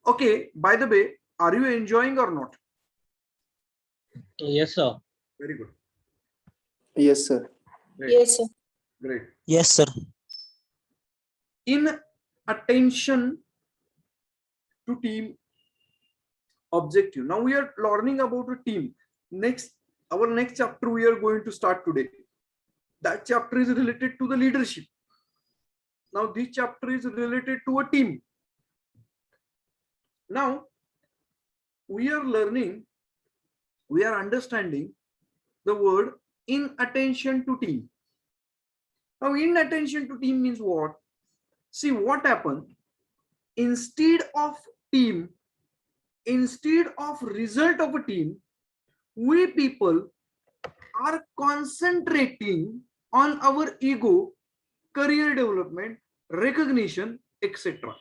Okay, by the way, are you enjoying or not? Yes, sir. Very good. Yes, sir. Great. Yes, sir. Great. Yes, sir. In attention to team objective. Now we are learning about a team. Our next chapter we are going to start today. That chapter is related to the leadership. Now this chapter is related to a team. Now we are learning, we are understanding the word inattention to team. Now inattention to team means what? See what happened. Instead of team, instead of result of a team, we people are concentrating on our ego, career development, recognition, etc.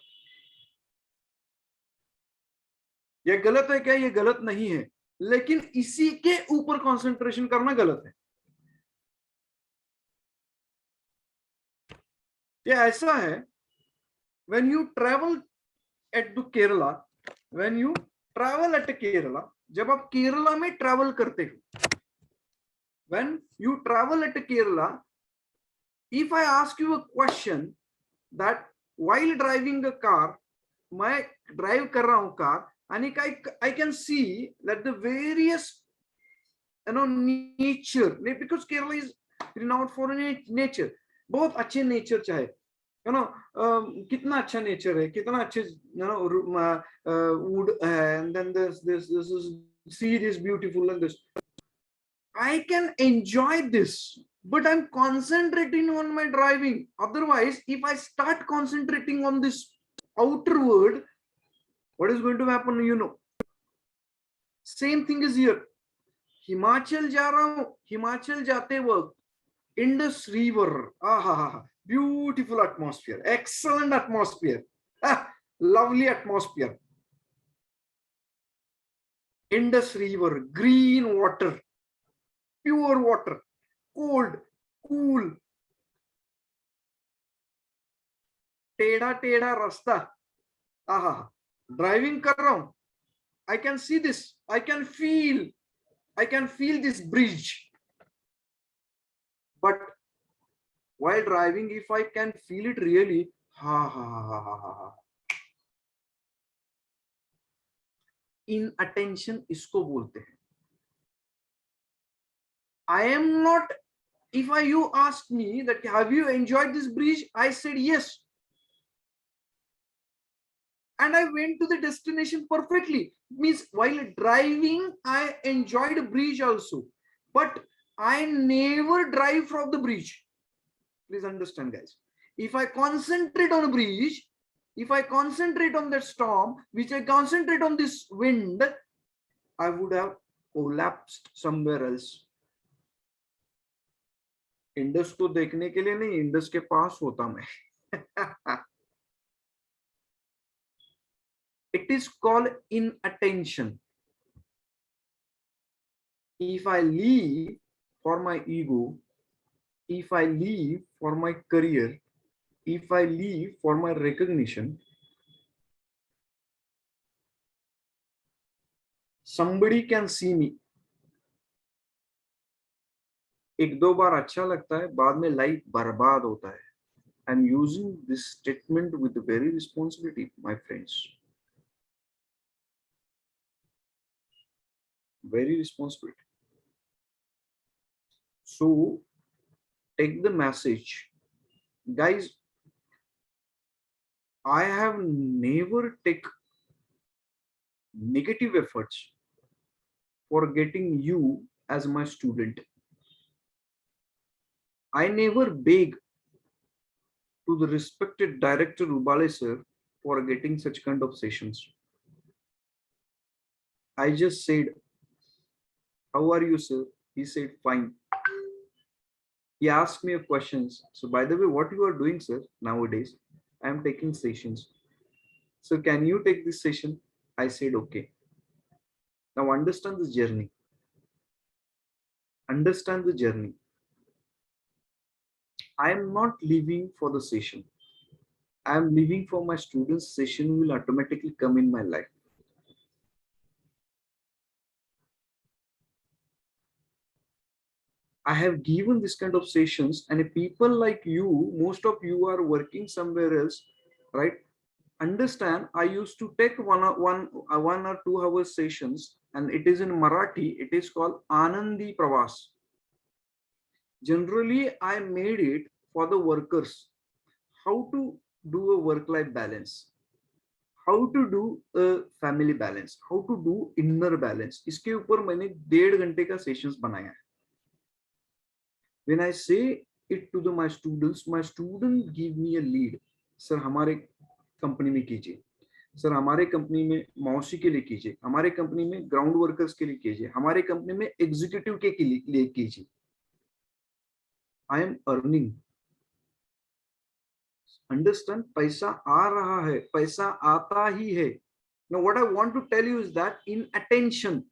ये गलत है क्या? ये गलत नहीं है, लेकिन इसी के ऊपर कंसंट्रेशन करना गलत है. ये ऐसा है, when you travel at the Kerala, when you travel at Kerala, जब आप केरला में ट्रैवल करते हो, when you travel at Kerala, if I ask you a question that while driving a car, मैं ड्राइव कर रहा हूं car, and I can see that the various nature, because Kerala is renowned for nature, बहुत अच्छे nature चाहे कितना अच्छा nature है, कितना अच्छे wood है, and then this seed is beautiful, and this I can enjoy this, but I'm concentrating on my driving. Otherwise, if I start concentrating on this outer world, what is going to happen? Same thing is here. Himachal जा रहा हूं, हिमाचल जाते वक्त Indus River, beautiful atmosphere, excellent atmosphere, lovely atmosphere. Indus River, green water, pure water, cold, cool, टेढ़ा रास्ता, driving कर रहा हूं, I can see this, I can feel this bridge. But while driving, if I can feel it really, inattention इसको बोलते हैं. I am not, if you asked me that have you enjoyed this bridge, I said yes. And I went to the destination perfectly. Means while driving, I enjoyed a bridge also. But I never drive from the bridge. Please understand, guys. If I concentrate on a bridge, if I concentrate on that storm, which I concentrate on this wind, I would have collapsed somewhere else. Indus को देखने के लिए नहीं, Indus के पास होता मैं. It is called inattention. If I live for my ego, if I live for my career, if I live for my recognition, somebody can see me. एक दो बार अच्छा लगता है, बाद में लाइफ बर्बाद होता है. I'm using this statement with very responsibility, my friends. Very responsibility. So take the message, guys. I have never take negative efforts for getting you as my student. I never beg to the respected director Rubale sir for getting such kind of sessions. I just said, how are you, sir? He said, fine. He asked me a questions. So by the way, what you are doing, sir, nowadays, I am taking sessions. So can you take this session? I said, okay. Now understand this journey. Understand the journey. I am not leaving for the session. I am living for my students, session will automatically come in my life. I have given this kind of sessions, and people like you, most of you are working somewhere else, right? Understand, I used to take one or 2 hours sessions, and it is in Marathi. It is called Anandi Pravas. Generally, I made it for the workers, how to do a work-life balance, how to do a family balance, how to do inner balance. इसके ऊपर मैंने 1.5 घंटे का sessions बनाया है. When I say it to my students give me a lead. Sir हमारे company में कीजिए, सर हमारे कंपनी में मौसी के लिए कीजिए, हमारे कंपनी में ग्राउंड वर्कर्स के लिए कीजिए, हमारे कंपनी में एग्जीक्यूटिव के लिए कीजिए. I am earning. अंडरस्टैंड, पैसा आ रहा है, पैसा आता ही है. Now what I want to tell you is that in attention,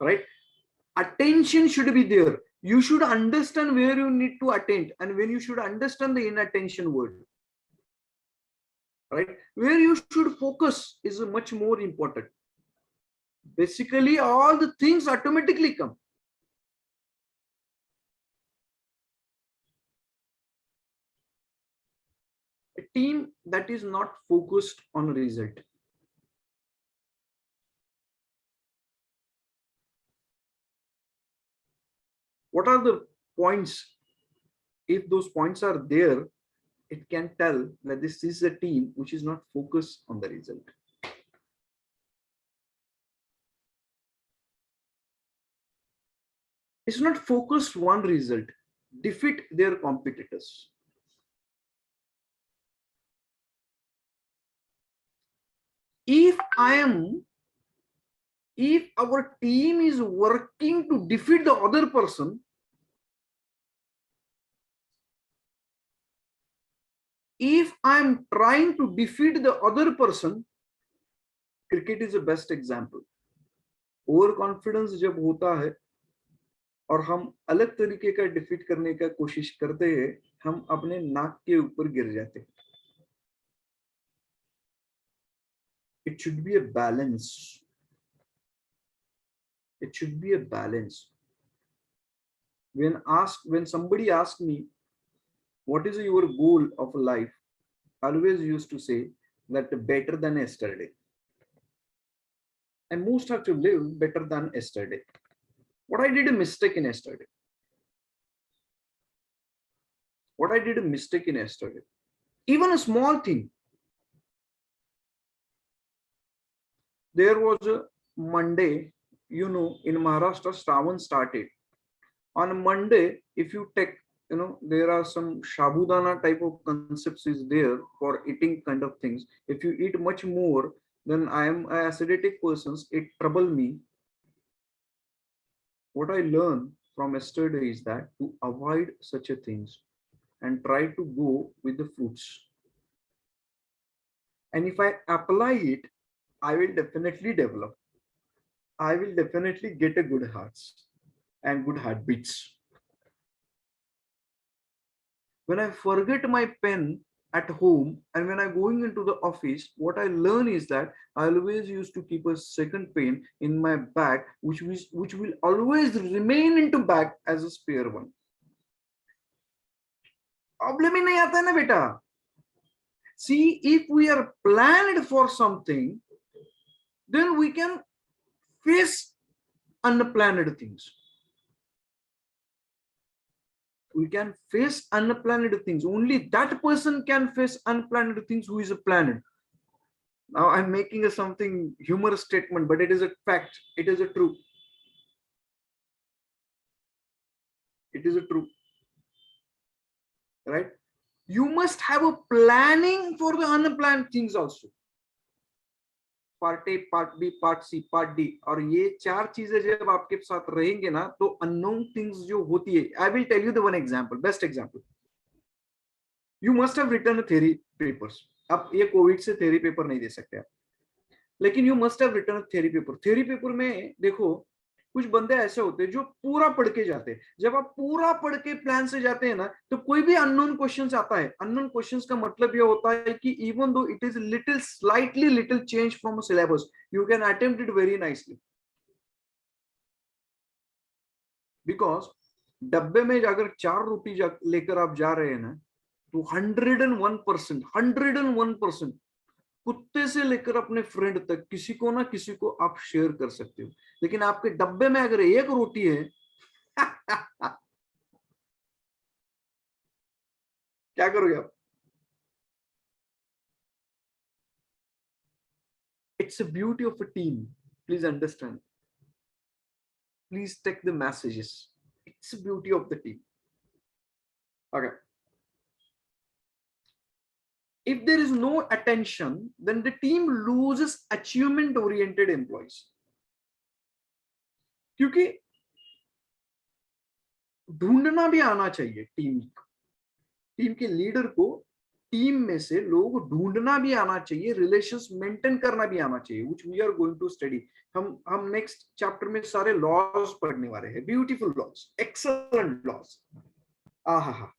right? Attention should be there. You should understand where you need to attend, and when you should understand the inattention word, right? Where you should focus is much more important. Basically, all the things automatically come. A team that is not focused on a result. What are the points? If those points are there, it can tell that this is a team which is not focused on the result. It's not focused one result. Defeat their competitors. If our team is working to defeat the other person, if I'm trying to defeat the other person, cricket is the best example. Overconfidence जब होता है और हम अलग तरीके का defeat करने का कोशिश करते हैं, हम अपने नाक के ऊपर गिर जाते हैं. It should be a balance. It should be a balance. When somebody asks me, what is your goal of life? I always used to say that better than yesterday. And most have to live better than yesterday. What I did a mistake in yesterday. What I did a mistake in yesterday. Even a small thing. There was a Monday, in Maharashtra, Shravan started. On Monday, if you take, there are some Shabudana type of concepts is there for eating kind of things. If you eat much more, then I am an acidic person, it trouble me. What I learned from yesterday is that to avoid such a things and try to go with the fruits. And if I apply it, I will definitely develop. I will definitely get a good hearts and good heartbeats. When I forget my pen at home and when I'm going into the office, what I learn is that I always used to keep a second pen in my bag, which will always remain into bag as a spare one. Problem ही नहीं आता है ना बेटा. See, if we are planned for something, then we can face unplanned things. We can face unplanned things. Only that person can face unplanned things who is a planned. Now I'm making something humorous statement, but it is a fact. It is a true. It is a true. Right? You must have a planning for the unplanned things also. Part A, part B, part C, part D. और ये 4 चीजें जब आपके साथ रहेंगे ना, तो unknown things जो होती है. I will tell you the one example, best example. You must have written a theory papers. अब ये कोविड से theory paper नहीं दे सकते आप, लेकिन you must have written a theory paper. Theory paper में देखो, कुछ बंदे ऐसे होते हैं जो पूरा पढ़ के जाते हैं। जब आप पूरा पढ़ के प्लान से जाते हैं ना, तो कोई भी अननोन क्वेश्चन आता है, अननोन क्वेश्चन का मतलब ये होता है कि even though it is little slightly little change from a syllabus, you can attempt it very nicely. Because डब्बे में अगर 4 रोटी लेकर आप जा रहे हैं ना, तो 101% कुत्ते से लेकर अपने फ्रेंड तक किसी को ना किसी को आप शेयर कर सकते हो। लेकिन आपके डब्बे में अगर एक रोटी है क्या करोगे आप? It's a beauty of a team. Please understand. Please take the messages. It's a beauty of the team. Okay. If there is no attention, then the team loses achievement-oriented employees. क्योंकि ढूंढना भी आना चाहिए टीम के leader को, team में से लोग ढूंढना भी आना चाहिए, रिलेशंस मेंटेन करना भी आना चाहिए, which we are going to study. हम नेक्स्ट चैप्टर में सारे लॉज पढ़ने वाले हैं, ब्यूटीफुल लॉज, एक्सेलेंट लॉज। आहा,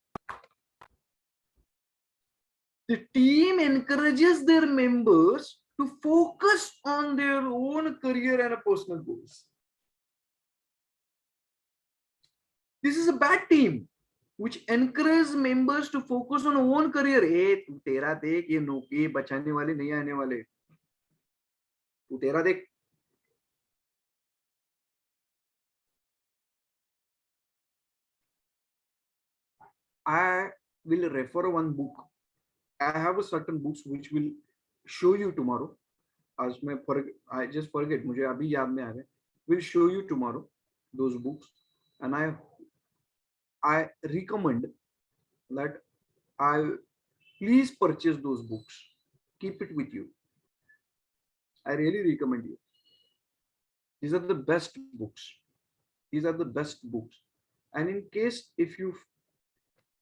the team encourages their members to focus on their own career and personal goals. This is a bad team which encourages members to focus on own career. ए तू तेरा देख, ये नौकरी बचाने वाले नहीं आने वाले, तू तेरा देख। I will refer one book. I have a certain books which will show you tomorrow. आज मैं I just forget, मुझे अभी याद में आ गए। Will show you tomorrow those books, and I recommend that please purchase those books. Keep it with you. I really recommend you. These are the best books. These are the best books. And in case if you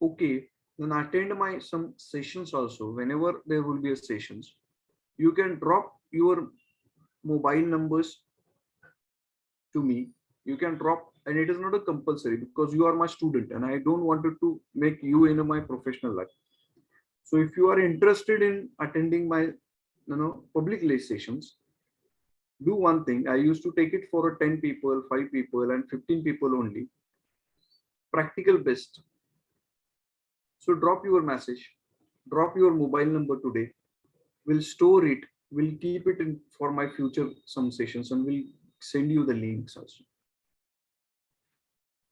okay, then attend my some sessions also. Whenever there will be a sessions, you can drop your mobile numbers to me. You can drop, and it is not a compulsory because you are my student and I don't want to make you in my professional life. So if you are interested in attending my public sessions, do one thing. I used to take it for 10 people, 5 people, and 15 people only. Practical best. So drop your message, drop your mobile number today. We'll store it. We'll keep it in for my future some sessions, and we'll send you the links also.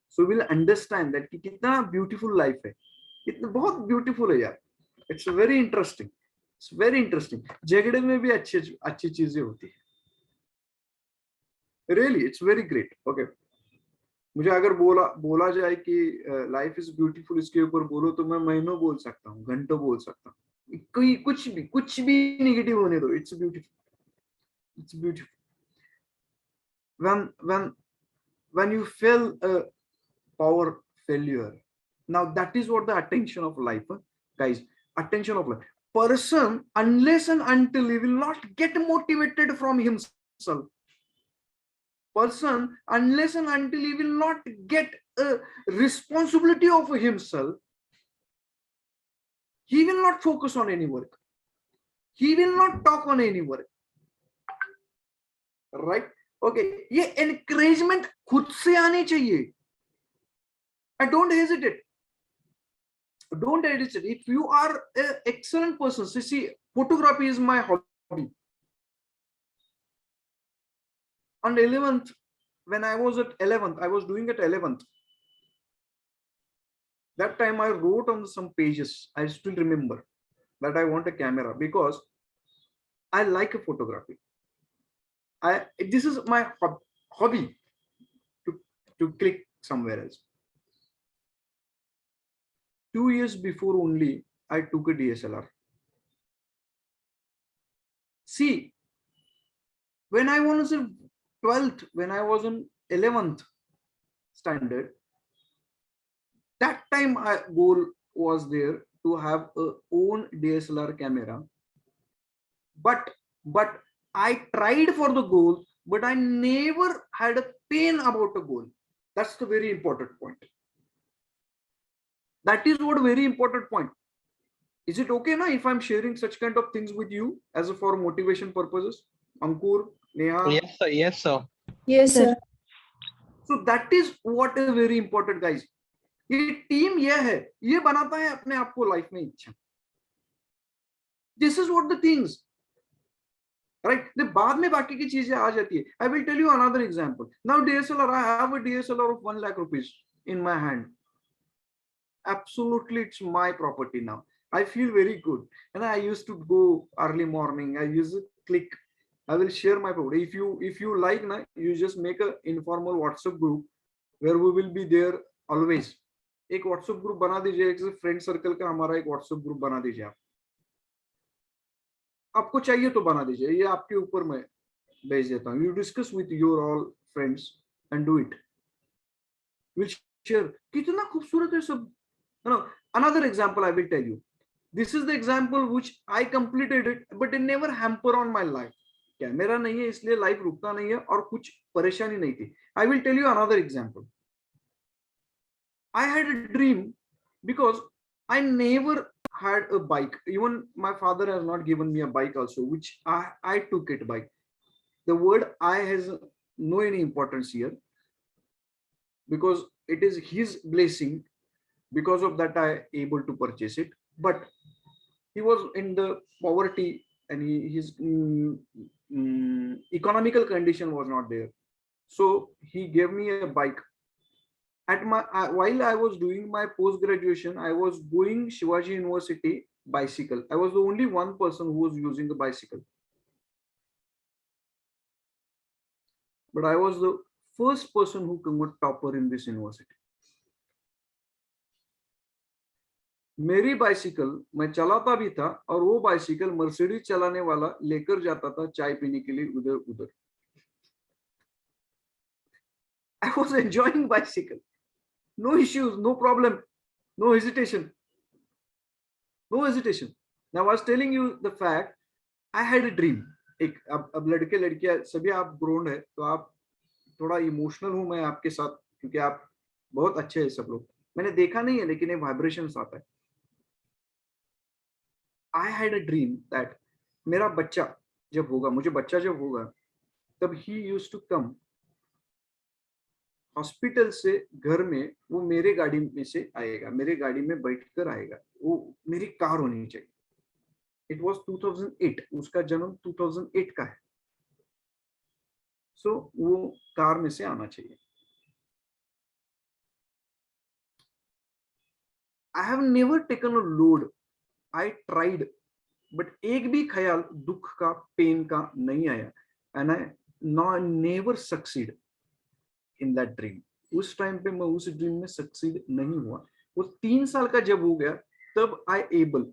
So we'll understand that कि कितना beautiful life है, कितना बहुत beautiful है यार. It's very interesting. It's very interesting. झगड़े में भी अच्छी चीजें होती है. Really, it's very great. Okay. मुझे अगर बोला जाए कि लाइफ इज ब्यूटीफुल, इसके ऊपर बोलो तो मैं महीनों बोल सकता हूँ, घंटों बोल सकता हूँ, कोई कुछ भी नेगेटिव होने दो. It's beautiful, it's beautiful. when you feel a power failure, now that is what the attention of life, guys. Attention of life. Person, unless and until he will not get motivated from himself, person, unless and until he will not get a responsibility of himself, he will not focus on any work, he will not talk on any work, right? Okay, ये encouragement खुद से आनी चाहिए. I don't hesitate. If you are an excellent person, see, photography is my hobby. On 11th, when I was at 11th, I was doing at 11th. That time I wrote on some pages. I still remember that I want a camera because I like a photography. This is my hobby to click somewhere else. 2 years before only, I took a DSLR. See, when I was in 12th, when I was in 11th standard, that time my goal was there to have a own DSLR camera. But I tried for the goal, but I never had a pain about a goal. That's the very important point. That is what very important point. Is it okay now if I'm sharing such kind of things with you as a for motivation purposes? Ankur, Neha. Yes, sir. Yes, sir. Yes, sir. So that is what is very important, guys. ये team ये है, ये बनाता है अपने आप को life में इच्छा. This is what the things, right? The बाद में बाकी की चीजें आ जाती है. I will tell you another example. Now DSLR, I have a DSLR of 1 lakh rupees in my hand. Absolutely, it's my property now. I feel very good. And I used to go early morning. I used to click. I will share my property. If you like, na, you just make a informal WhatsApp group where we will be there always. एक WhatsApp group बना दीजिए, एक friend circle का हमारा एक WhatsApp group बना दीजिए आप. आपको चाहिए तो बना दीजिए, ये आपके ऊपर मैं भेज देता हूँ. You discuss with your all friends and do it. We'll share. कितना खूबसूरत है सब. No, another example I will tell you. This is the example which I completed it, but it never hamper on my life. Camera नहीं है इसलिए life रुकता नहीं है और कुछ परेशानी नहीं थी. I will tell you another example. I had a dream because I never had a bike. Even my father has not given me a bike also, which I took it bike. The word I has no any importance here because it is his blessing. Because of that, I able to purchase it. But he was in the poverty and his economical condition was not there. So he gave me a bike. At my while I was doing my post graduation, I was going Shivaji University bicycle. I was the only one person who was using a bicycle. But I was the first person who became topper in this university. मेरी bicycle मैं चलाता भी था और वो bicycle Mercedes चलाने वाला लेकर जाता था चाय पीने के लिए उधर उधर. I was enjoying bicycle. No issues, no problem, no hesitation. No hesitation. Now I was telling you the fact, I had a dream. एक अब लड़के लड़कियां सभी आप ग्रोन है तो आप थोड़ा इमोशनल हूं मैं आपके साथ क्योंकि आप बहुत अच्छे हैं सब लोग. मैंने देखा नहीं है लेकिन ये वाइब्रेशंस आता है. I had a dream that मेरा बच्चा जब होगा, मुझे बच्चा जब होगा, तब he used to come hospital से घर में, वो मेरे गाड़ी में से आएगा, मेरे गाड़ी में बैठकर आएगा. वो मेरी कार होनी चाहिए. It was 2008, उसका जन्म 2008 का है. So वो कार में से आना चाहिए. I have never taken a load. I tried, but एक भी ख्याल दुख का, पेन का नहीं आया. And I never succeed in that dream. उस टाइम पे मैं उस ड्रीम में सक्सीड नहीं हुआ. वो 3 साल का जब हो गया तब I able,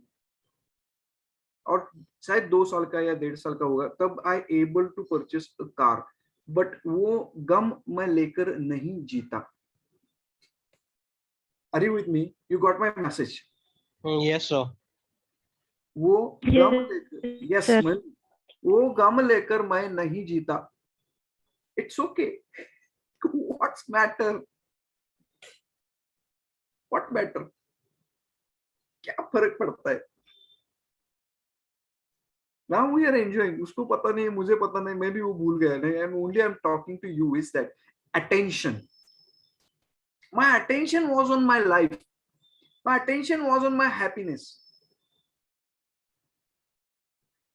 और शायद 2 साल का या 1.5 साल का होगा तब I able to purchase a car. But वो गम मैं लेकर नहीं जीता. Are you with me? You got my message? Yes, sir. वो गम लेकर, yes, वो गम लेकर मैं नहीं जीता. It's okay. What's matter? What matter? क्या फर्क पड़ता है? Now we are enjoying. उसको पता नहीं, मुझे पता नहीं, मैं भी वो भूल गया नहीं. And only I'm talking to you is that attention. My attention was on my life. My attention was on my happiness.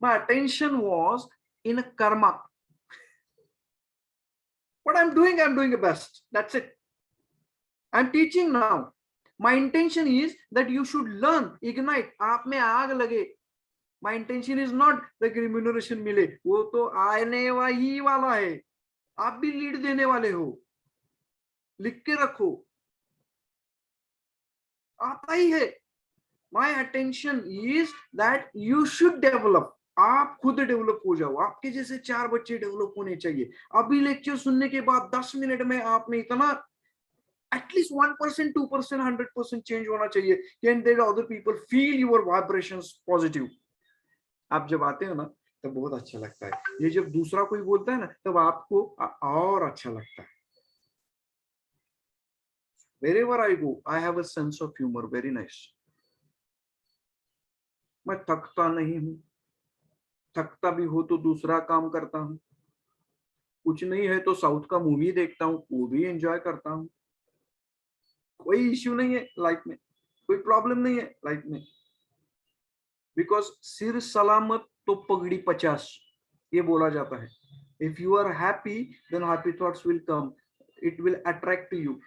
My attention was in a karma. What I'm doing the best. That's it. I'm teaching now. My intention is that you should learn, ignite. आप में आग लगे. My intention is not that remuneration मिले. वो तो आने ही वाला है. आप भी लीड देने वाले हो. लिख के रखो. आता ही है. My attention is that you should develop. आप खुद डेवलप हो जाओ. आपके जैसे 4 बच्चे डेवलप होने चाहिए. अभी लेक्चर सुनने के बाद 10 मिनट में आप में इतना एटलीस्ट 1%, 2%, 100% चेंज होना चाहिए. And then other people feel your vibrations positive. आप जब आते हो ना तब बहुत अच्छा लगता है। ये जब दूसरा कोई बोलता है ना, तब आपको और अच्छा लगता है। Wherever I go, I have a sense of humor. Very nice. मैं थकता नहीं हूँ, थकता भी हो तो दूसरा काम करता हूँ, कुछ नहीं है तो साउथ का मूवी देखता हूँ, वो भी एंजॉय करता हूँ। कोई इश्यू नहीं है लाइफ में, कोई प्रॉब्लम नहीं है लाइफ में, बिकॉज सिर सलामत तो पगड़ी 50, ये बोला जाता है। If you are happy then happy thoughts will come, it will attract you.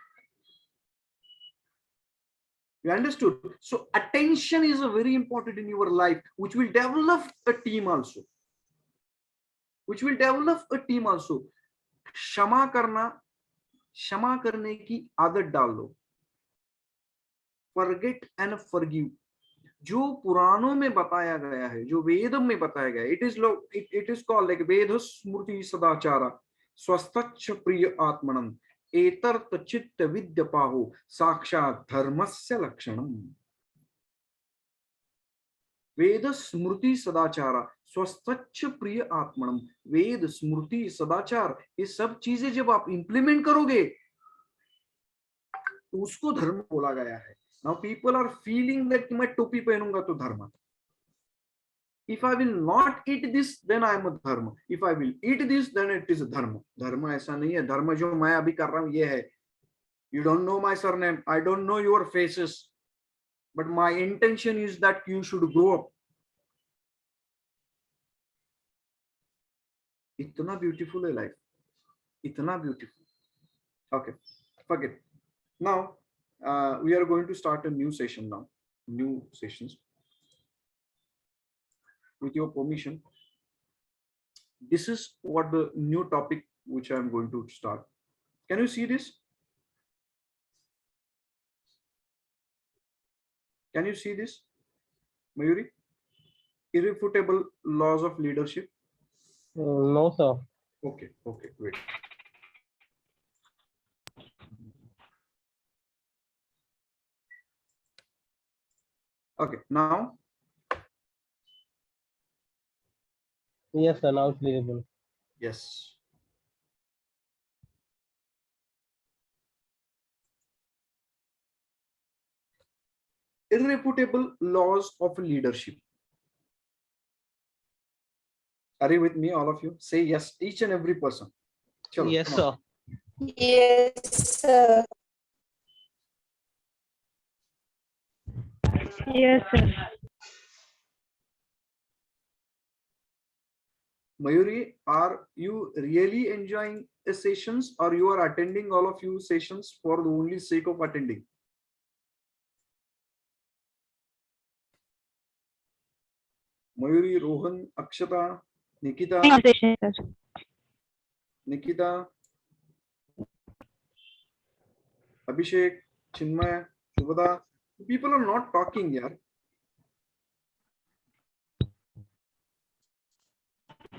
You understood? So attention is a very important in your life, which will develop a team also. Which will develop a team also. क्षमा करना, क्षमा करने की आदत डाल लो। Forget and forgive. जो पुराणों में बताया गया है, जो वेदों में बताया गया है, it is called like वेद स्मृति सदाचारा स्वस्थच्छ प्रिय आत्मनम एतर्त चित्त विद्यपाहो साक्षात धर्मस्य लक्षणम। वेद स्मृति सदाचार स्वस्थच्छ प्रिय आत्मनम, वेद स्मृति सदाचार, ये सब चीजें जब आप इंप्लीमेंट करोगे तो उसको धर्म बोला गया है। Now people are feeling that मैं टोपी पहनूंगा तो धर्म, if I will not eat this then I am a dharma, if I will eat this then it is dharma. धर्म ऐसा नहीं है। धर्म जो मैं अभी कर रहा हूं ये है। You don't know my surname, I don't know your faces, but my intention is that you should grow up. इतना ब्यूटीफुल है लाइफ, इतना beautiful. Okay, forget. Now we are going to start a new session now, new sessions. With your permission, this is what the new topic which I am going to start. Can you see this? Can you see this, Mayuri? Irrefutable laws of leadership. No, sir. Okay, okay, great. Okay, now. Yes, sir. Now it's visible. Yes. Irrefutable laws of leadership. Are you with me, all of you? Say yes, each and every person. Chalo, Yes, come sir. on. Yes, sir. Yes, sir. Mayuri, are you really enjoying the sessions, or you are attending all of you sessions for the only sake of attending? Mayuri, Rohan, Akshata, Nikita, Nikita, Abhishek, Chinmay, Shubhada. People are not talking here.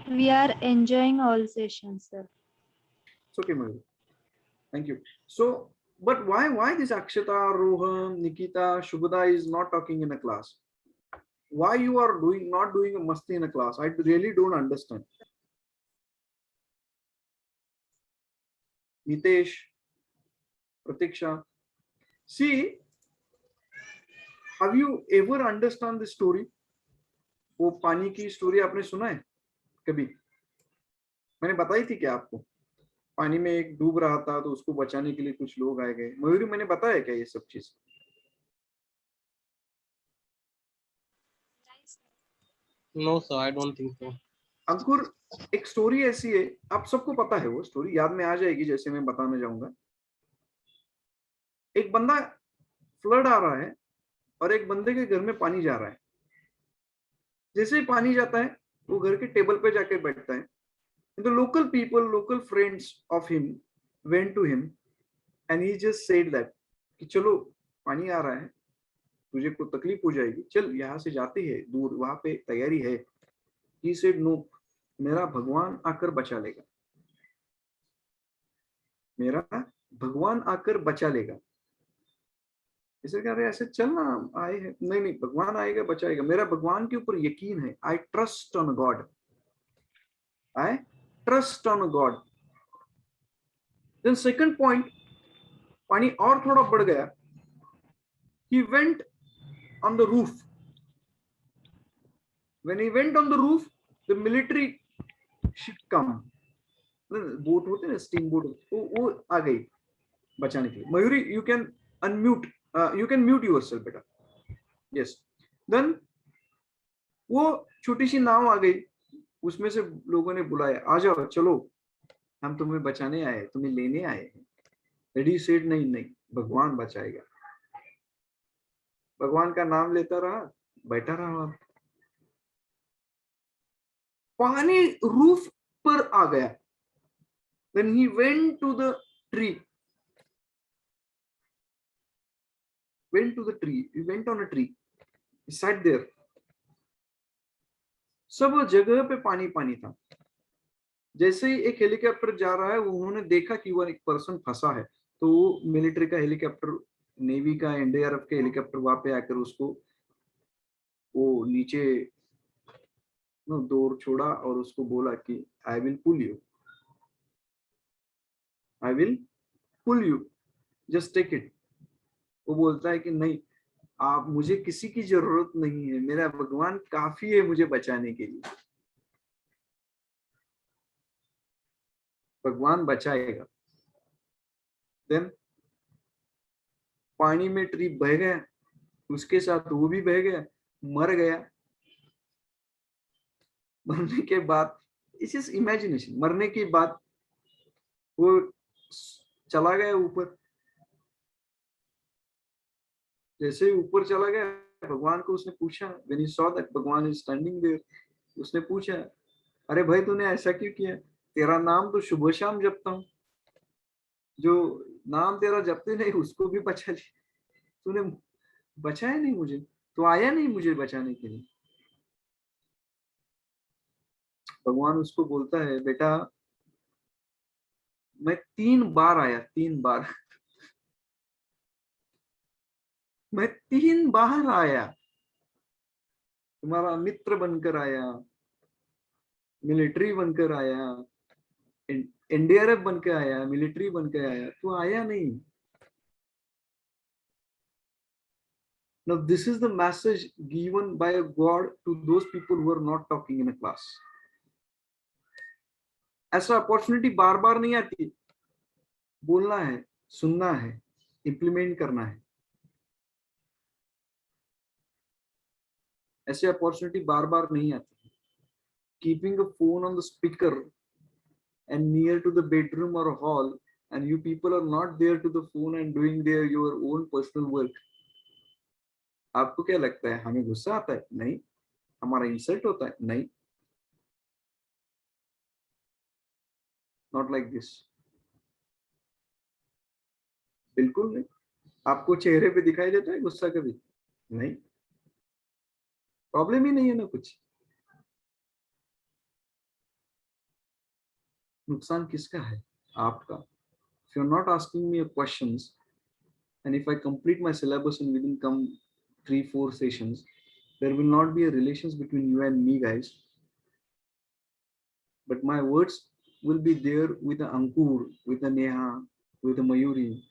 We are enjoying all sessions, sir. It's okay, Mayuri. Thank you. So, but why this Akshata, Rohan, Nikita, Shubhada is not talking in a class? Why you are not doing a masti in a class? I really don't understand. Nitesh, Pratiksha. See, have you ever understand the story? वो पानी की story आपने सुना है कभी? मैंने बताई थी क्या आपको? पानी में एक डूब रहा था तो उसको बचाने के लिए कुछ लोग आए गए। मयूरी, मैंने बताया क्या ये सब चीज? No, sir. I don't think so. अंकुर, एक स्टोरी ऐसी है, आप सबको पता है, वो स्टोरी याद में आ जाएगी जैसे मैं बताने जाऊंगा। एक बंदा, फ्लड आ रहा है और एक बंदे के घर में पानी जा रहा है। जैसे ही पानी जाता है वो घर के टेबल पे जाके बैठता है। The local people, local friends of him went to him and he just said that कि चलो पानी आ रहा है, तुझे को तकलीफ हो जाएगी, चल यहाँ से जाते हैं दूर, वहां पे तैयारी है। He said no, मेरा भगवान आकर बचा लेगा, मेरा भगवान आकर बचा लेगा। इसे कह रहे ऐसे चलना आए हैं, नहीं नहीं, भगवान आएगा बचाएगा, मेरा भगवान के ऊपर यकीन है, I trust on God. I trust on God. Then second point, पानी और थोड़ा बढ़ गया. He went on the roof. When he went on the roof, the military ship come. Boat होते हैं, स्टीम बोट, वो आ गई बचाने के लिए. Mayuri, you can unmute, you can mute yourself बेटा. Yes. Then वो छोटी सी नाव आ गई, उसमें से लोगों ने बुलाया, आ जाओ चलो, हम तुम्हें बचाने आए, तुम्हें लेने आए हैं. रेडी सेड नहीं नहीं, भगवान बचाएगा. भगवान का नाम लेता रहा, बैठा रहा वहां. पानी रूफ पर आ गया. Then he went to the tree. Went to the tree. He went on a tree. He sat there. सब जगह पे पानी पानी था. जैसे ही एक हेलीकॉप्टर जा रहा है, उन्होंने देखा कि वो एक पर्सन फंसा है, तो वो मिलिट्री का हेलीकॉप्टर, नेवी का, एनडीआरएफ के हेलीकॉप्टर वहां पे आकर उसको वो नीचे डोर छोड़ा और उसको बोला कि I will pull you, I will pull you, just take it. वो बोलता है कि नहीं, आप, मुझे किसी की जरूरत नहीं है, मेरा भगवान काफी है मुझे बचाने के लिए. भगवान बचाएगा. देन पानी में ट्री बह गया, उसके साथ वो भी बह गया, मर गया. मरने के बाद, इस इज इमेजिनेशन, मरने के बाद वो चला गया ऊपर. जैसे ही ऊपर चला गया, भगवान को उसने पूछा, when he saw that भगवान is standing there, उसने पूछा, अरे भाई तूने ऐसा क्यों किया? तेरा नाम तो सुबह शाम जपता हूँ, जो नाम तेरा जपते नहीं उसको भी बचा लिया, तूने बचाया नहीं मुझे, तो आया नहीं मुझे बचाने के लिए. भगवान उसको बोलता है, बेटा मैं 3 बार आया, 3 बार, मैं 3 बार आया, तुम्हारा मित्र बनकर आया, मिलिट्री बनकर आया, एनडीआरएफ बनकर आया, मिलिट्री बनकर आया, तो आया नहीं. Now this is the message given by God to those people who are not talking in a class. ऐसा अपॉर्चुनिटी बार बार नहीं आती. बोलना है, सुनना है, इंप्लीमेंट करना है. ऐसे अपॉर्चुनिटी बार बार नहीं आती. Keeping a phone on the speaker and near to the bedroom or hall, and you people are not there to the phone and doing their your own personal work. आपको क्या लगता है, हमें गुस्सा आता है? नहीं. हमारा इंसल्ट होता है? नहीं. नॉट लाइक दिस, बिल्कुल नहीं. आपको चेहरे पे दिखाई देता है गुस्सा कभी? नहीं. प्रॉब्लम ही नहीं है ना कुछ. नुकसान किसका है? आपका. If you're not asking me questions, and if I complete my syllabus and within come 3-4 sessions, there will not be a relations between you and me, guys. But my words will be there with the Ankur, with the Neha, with the Mayuri,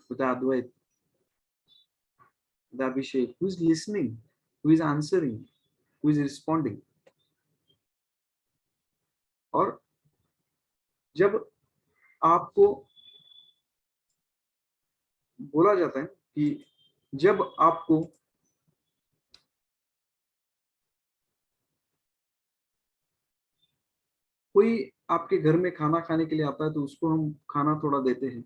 with the Advait, the Abhishek, who is listening, who is answering, who is responding. और जब आपको बोला जाता है कि जब आपको कोई आपके घर में खाना खाने के लिए आता है, तो उसको हम खाना थोड़ा देते हैं,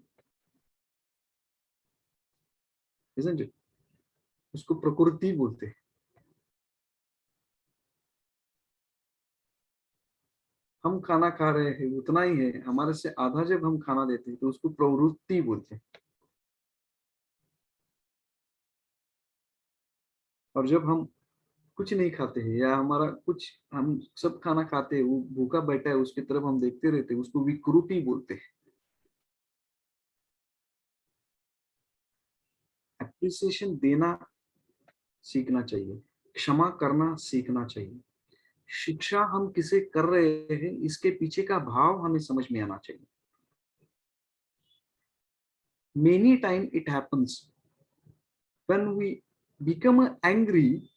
isn't it? उसको प्रकृति बोलते हैं. हम खाना खा रहे हैं, उतना ही है, हमारे से आधा जब हम खाना देते हैं तो उसको प्रवृत्ति बोलते हैं. और जब हम कुछ नहीं खाते हैं, या हमारा कुछ, हम सब खाना खाते हैं, वो भूखा बैठा है, उसकी तरफ हम देखते रहते हैं, उसको विकृति बोलते हैं. एप्रिसिएशन देना सीखना चाहिए, क्षमा करना सीखना चाहिए. शिक्षा हम किसे कर रहे हैं इसके पीछे का भाव हमें समझ में आना चाहिए. Many time it happens when we become angry.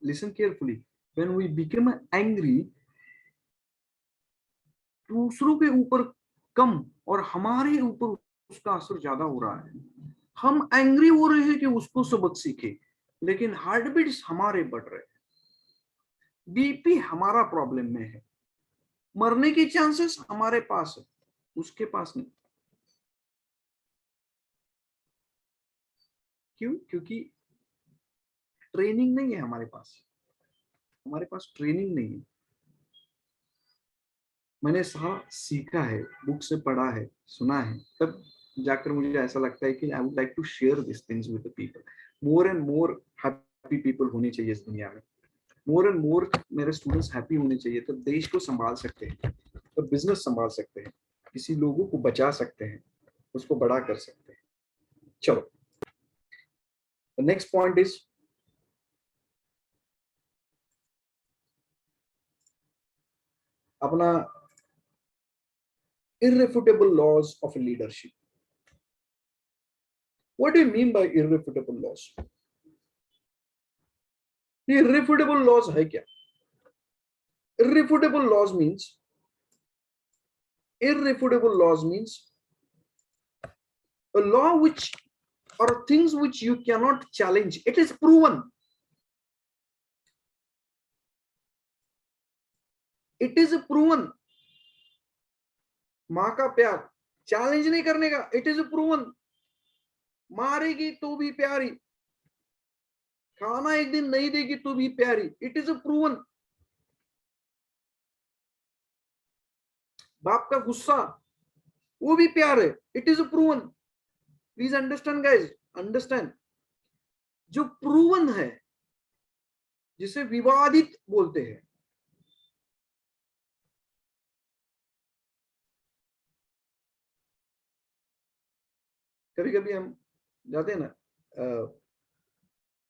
Listen carefully. When we become angry, दूसरों के ऊपर कम और हमारे ऊपर उसका असर ज्यादा हो रहा है. हम एंग्री हो रहे हैं कि उसको सबक सीखे, लेकिन हार्ट बीट्स हमारे बढ़ रहे हैं, बीपी हमारा प्रॉब्लम में है, मरने की चांसेस हमारे पास है, उसके पास नहीं. क्यों? क्योंकि ट्रेनिंग नहीं है हमारे पास ट्रेनिंग नहीं है. मैंने सारा सीखा है, बुक से पढ़ा है, सुना है, तब जाकर मुझे ऐसा लगता है कि I would like to share this things with the people. More and more happy people होने चाहिए इस दुनिया में. मोर एंड मोर मेरे स्टूडेंट्स हैप्पी होने चाहिए, तब देश को संभाल सकते हैं, तब बिजनेस संभाल सकते हैं, किसी लोगों को बचा सकते हैं, उसको बड़ा कर सकते हैं. चलो, द नेक्स्ट पॉइंट इज अपना irrefutable laws of leadership. What do you mean by irrefutable laws? ये irrefutable laws है क्या? Irrefutable laws means a law which or things which you cannot challenge. It is proven. It is proven. माँ का प्यार challenge नहीं करने का. It is proven. मारेगी तो भी प्यारी, खाना एक दिन नहीं देगी तो भी प्यारी. It is proven. बाप का गुस्सा वो भी प्यार है. It is proven. Please understand guys, understand. जो proven है, जिसे विवादित बोलते हैं, कभी कभी हम जाते हैं ना,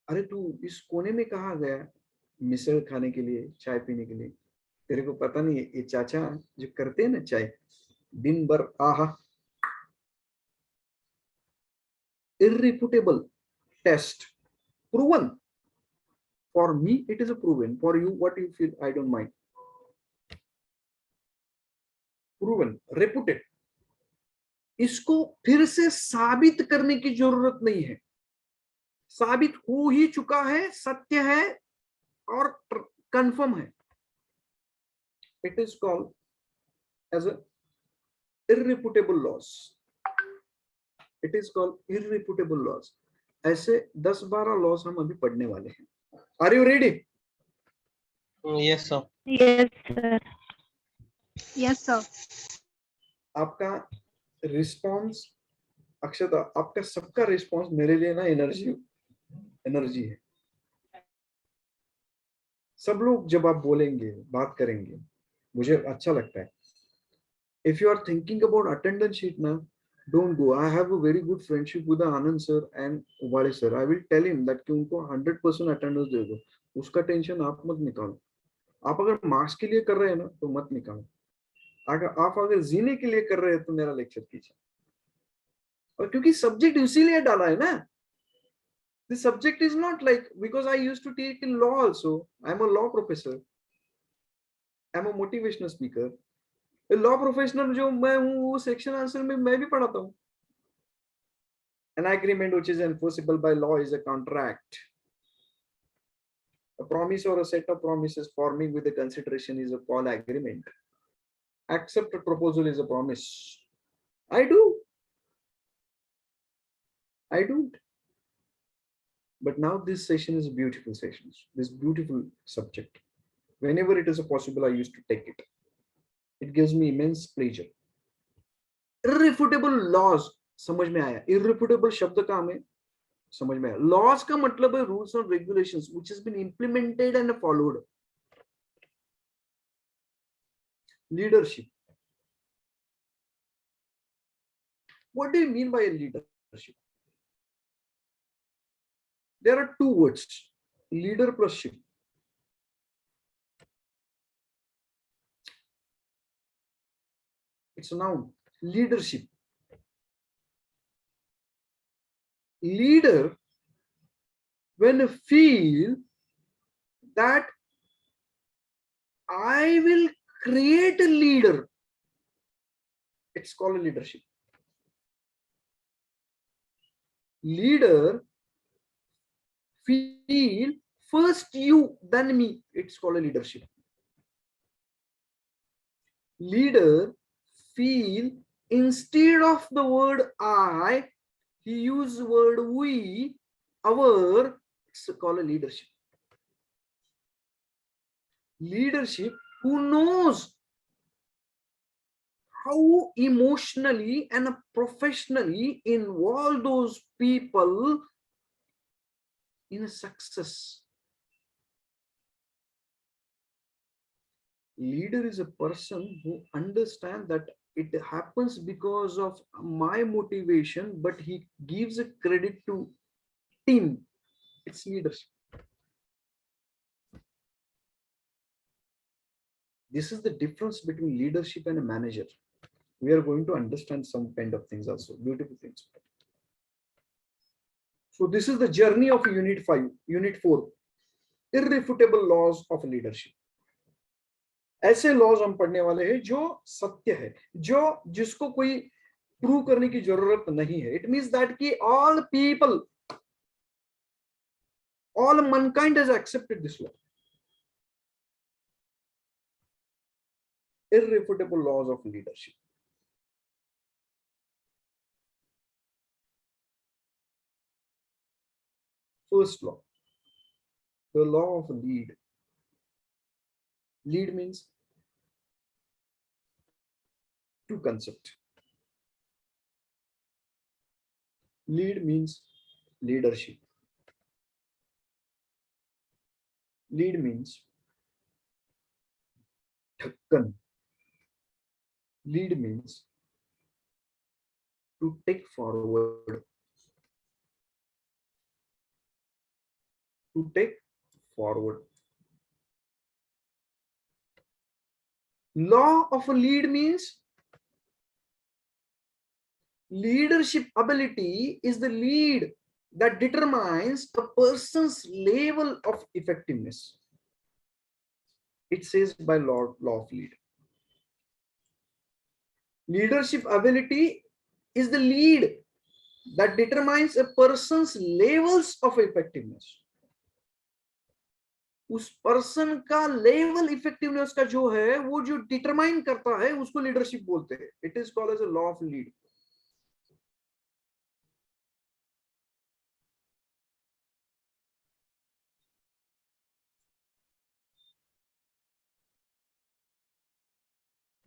अरे तू इस कोने में कहाँ गया मिसल खाने के लिए, चाय पीने के लिए, तेरे को पता नहीं है ये चाचा जो करते हैं ना चाय दिन भर, आहा. irrefutable test, proven. For me it is a proven. For you what you feel, I don't mind. proven, reputed. इसको फिर से साबित करने की जरूरत नहीं है, साबित हो ही चुका है, सत्य है और कंफर्म है. It is called as a irrefutable laws. It is called irrefutable laws. ऐसे 10-12 लॉज हम अभी पढ़ने वाले हैं. Are you ready? Yes, sir. Yes, sir. Yes, sir. आपका रिस्पॉन्स, अक्षता, आपका सबका रिस्पॉन्स मेरे लिए ना एनर्जी है. सब लोग जब आप बोलेंगे, बात करेंगे, मुझे अच्छा लगता है. If you are thinking about attendance sheet now, don't go. I have a very good friendship with Anand sir and Wale sir. I will tell him that कि उनको 100% attendance दे दो, उसका टेंशन आप मत निकालो. आप अगर मार्क्स के लिए कर रहे हैं ना तो मत निकालो. अगर जीने के लिए कर रहे हैं तो मेरा लेक्चर कीजिए. और क्योंकि सब्जेक्ट इसीलिए डाला है ना. The subject is not like because I used to take in law also. I'm a law professor. I'm a motivational speaker. Law professional जो मैं हूँ वो सेक्शन आंसर में मैं भी पढ़ाता हूँ. An agreement which is enforceable by law is a contract. A promise or a set of promises forming with a consideration is a called agreement. Accept a proposal is a promise. I do. But now this session is a beautiful session. This beautiful subject. Whenever it is possible, I used to take it. It gives me immense pleasure. Irrefutable laws समझ में आया. Irrefutable शब्द का हमें समझ में आया. Laws का मतलब है rules and regulations which has been implemented and followed. Leadership. What do you mean by a leadership? There are two words, leader plus ship. It's a noun. Leadership. Leader, when you feel that I will create a leader, it's called a leadership. Leader feel first you, then me, it's called a leadership. Leader feel instead of the word I, he use word we, our, it's called a leadership. Leadership who knows how emotionally and professionally involve those people in a success. Leader is a person who understands that it happens because of my motivation, but he gives a credit to team. It's leadership. This is the difference between leadership and a manager. We are going to understand some kind of things also, beautiful things. So this is the journey of unit 5, unit 4, irrefutable laws of leadership. ऐसे laws हम पढ़ने वाले हैं जो सत्य है, जो जिसको कोई प्रूव करने की जरूरत नहीं है. इट मींस दैट कि all people, all mankind has accepted this law. Irrefutable laws of leadership. First law, the law of lead. Lead means two concepts. Lead means leadership. Lead means dhakkan. Lead means to take forward. To take forward. Law of a lead means leadership ability is the lead that determines a person's level of effectiveness. It says by law of lead. Leadership ability is the lead that determines a person's levels of effectiveness. उस person का level effectiveness का जो है वो जो determine करता है उसको लीडरशिप बोलते हैं. It is called as a law of lead.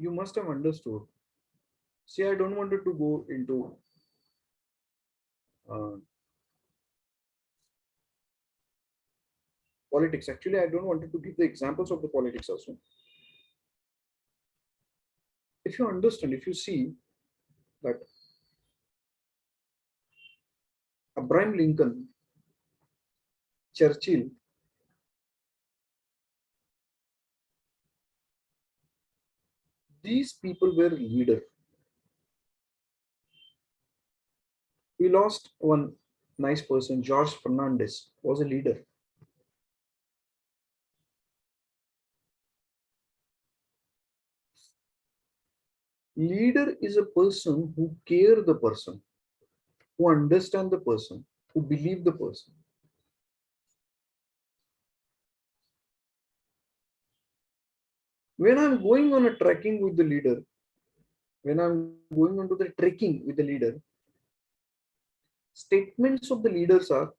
You must have understood. See, I don't want to go into politics. Actually, I don't want to give the examples of the politics also. If you understand, if you see that Abraham Lincoln, Churchill, these people were leaders. We lost one nice person, George Fernandez, was a leader. Leader is a person who care the person, who understand the person, who believe the person. When I'm going on a trekking with the leader, when I'm going on to the trekking with the leader, statements of the leaders are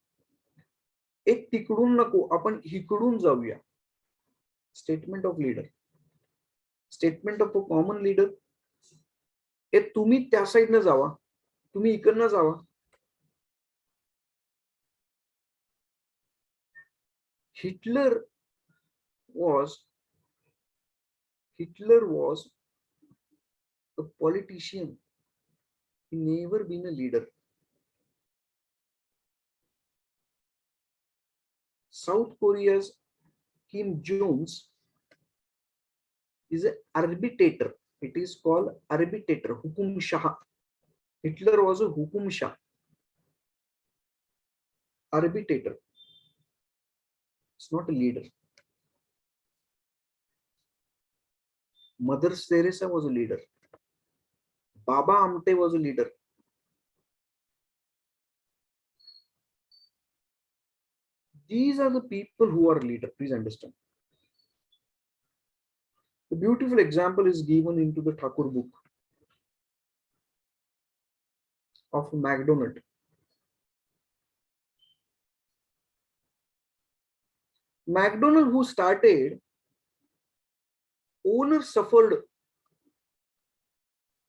एक तिकडून नको आपण हिकडून जाऊया. Statement of leader. Statement of a common leader. ए तुम्ही त्या साइडने जावा, तुम्ही इकडनं जावा. Hitler was a politician. He never been a leader. South Korea's Kim Jong is an arbitrator. It is called arbitrator, Hukum Shah. Hitler was a Hukum Shah, arbitrator. It's not a leader. Mother Teresa was a leader. Baba Amte was a leader. These are the people who are leader. Please understand. The beautiful example is given into the Thakur book of McDonald. McDonald, who started, owner suffered.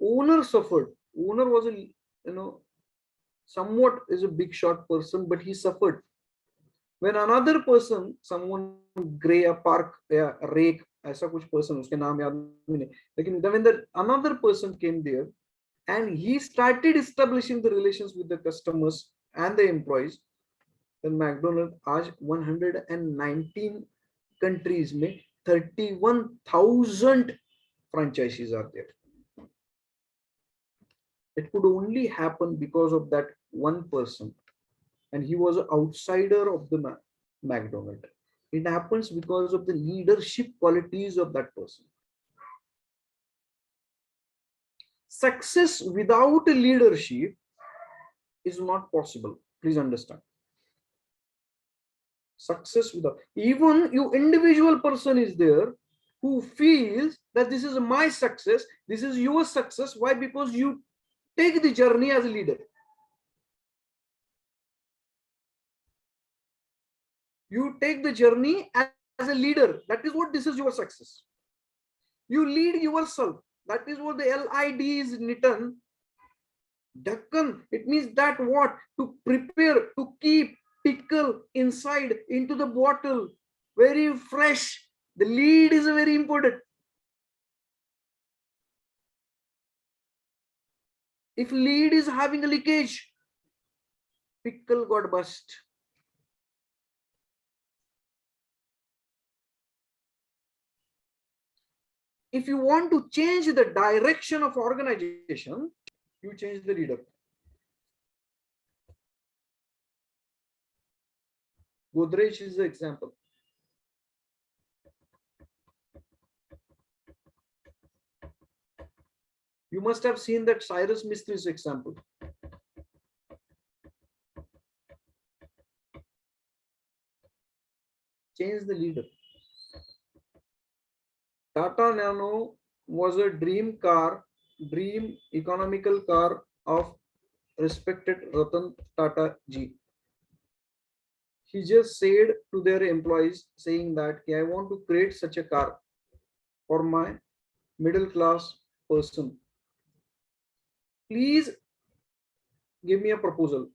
Owner was a, somewhat is a big short person, but he suffered. When another person, someone gray a park या rake ऐसा कुछ person, उसके नाम याद नहीं, लेकिन when the another person came there and he started establishing the relations with the customers and the employees, then McDonald आज 119 countries में 31,000 franchises are there. It could only happen because of that one person, and he was an outsider of the McDonald. It happens because of the leadership qualities of that person. Success without a leadership is not possible. Please understand. Success without, even you individual person is there who feels that this is my success, this is your success. Why? Because you take the journey as a leader. You take the journey as a leader. That is what this is your success. You lead yourself. That is what the LID is written. Dakkan. It means that what? To prepare, to keep, pickle inside into the bottle. Very fresh. The lead is very important. If lead is having a leakage, pickle got burst. If you want to change the direction of organization, you change the leader. Godrej is the example. You must have seen that Cyrus Mistri's example. Change the leader. Tata Nano was a dream economical car of respected Ratan Tata ji. He just said to their employees saying that I want to create such a car for my middle class person. Please give me a proposal.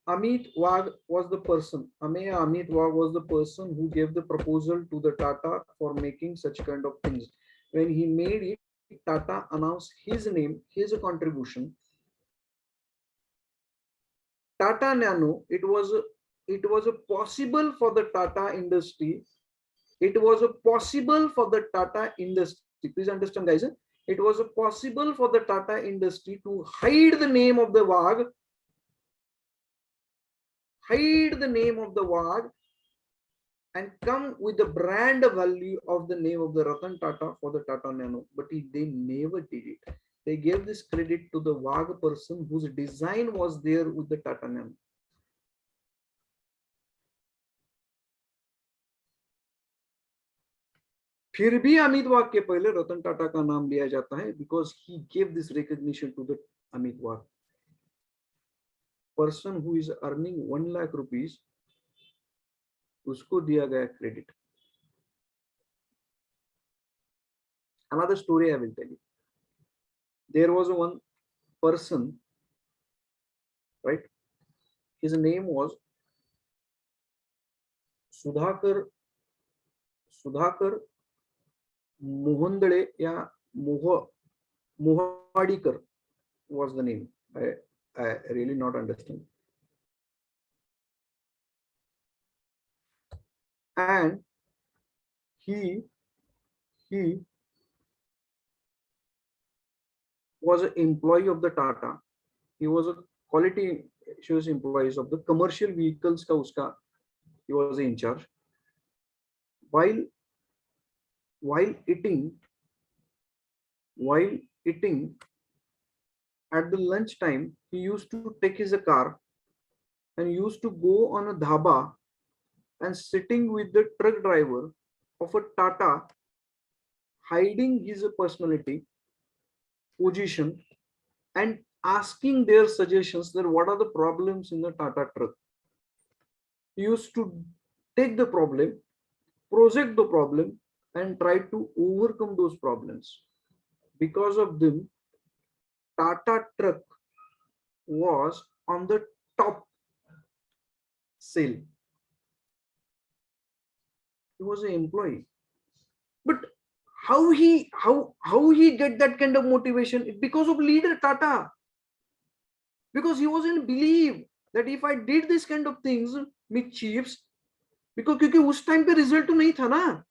Amit Wagh was the person. Amit Wagh was the person who gave the proposal to the Tata for making such kind of things. When he made it, Tata announced his name, his contribution. Tata Nano, it was a possible for the Tata industry. It was a possible for the Tata industry. Please understand, guys. It was a possible for the Tata industry to hide the name of the Wagh, and come with the brand value of the name of the Ratan Tata for the Tata Nano. But they never did it. They gave this credit to the Wagh person whose design was there with the Tata Nano. फिर भी अमित वाघ के पहले रतन टाटा का नाम लिया जाता है because he gave this recognition to the Amit Wagh. Person who is earning 1 lakh rupees, उसको दिया गया credit. Another story I will tell you. There was one person, right? His name was Sudhakar Mohandale या Mohadikar was the name. I really not understand. And he was an employee of the Tata. He was a quality assurance employees of the commercial vehicles का उसका he was in charge. While eating at the lunch time, he used to take his car and used to go on a dhaba and sitting with the truck driver of a Tata, hiding his personality, position, and asking their suggestions that what are the problems in the Tata truck. He used to take the problem, project the problem, and try to overcome those problems. Because of them, Tata truck was on the top sale. He was an employee, but how he get that kind of motivation? It's because of leader Tata, because he was in belief that if I did this kind of things, me chiefs, because क्योंकि उस time पे result तो नहीं था ना.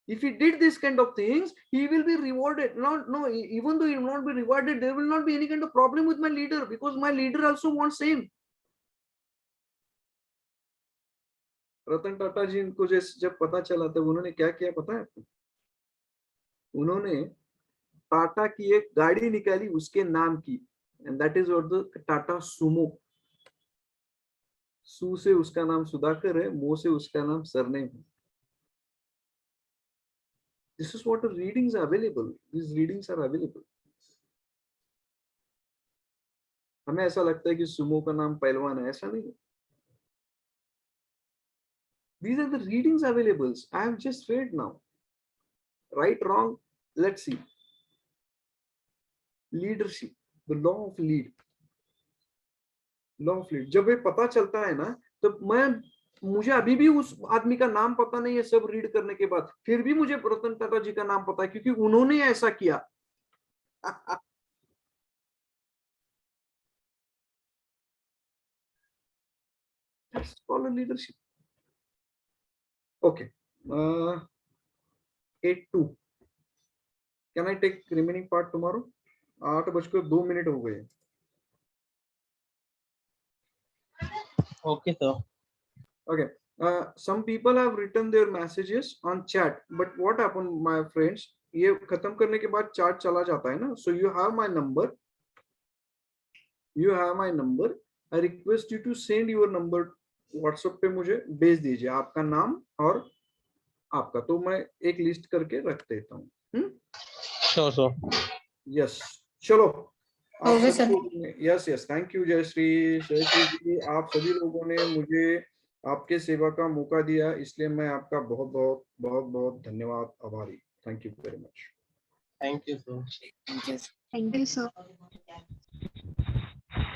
If he did this kind of things, he will be rewarded. No, even though he will not be rewarded, there will not be any kind of problem with my leader, because my leader also wants same. Ratan Tata जी को जब पता चला तब उन्होंने क्या किया पता है? उन्होंने टाटा की एक गाड़ी निकाली उसके नाम की, and that is what the Tata Sumo. सू से उसका नाम सुधाकर है, मो से उसका नाम सरनेम है. This is what the readings are available. These readings are available. हमें ऐसा लगता है कि सुमो का नाम पहलवान है, ऐसा नहीं. These are the readings available. I have just read now. Right, wrong, let's see. Leadership, the law of lead. Law of lead. जब ये पता चलता है ना, तो मुझे अभी भी उस आदमी का नाम पता नहीं है सब रीड करने के बाद, फिर भी मुझे रतन टाटा जी का नाम पता है क्योंकि उन्होंने ऐसा किया. That's called leadership. Okay. 8:02. Can I take remaining part tomorrow? 8:02 हो गए. Okay, sir. Okay. Some people have written their messages on chat, but what happened, my friends? ये खत्म करने के बाद chat चला जाता है ना. So you have my number. I request you to send your number WhatsApp पे मुझे भेज दीजिए, आपका नाम और आपका, तो मैं एक लिस्ट करके रख देता हूँ. Sure, sir. Yes. चलो. Okay, sir. Yes thank you Jayashree ji. आप सभी लोगों ने मुझे आपके सेवा का मौका दिया, इसलिए मैं आपका बहुत बहुत बहुत बहुत धन्यवाद, आभारी. Thank you very much. Thank you, sir. Thank you, sir.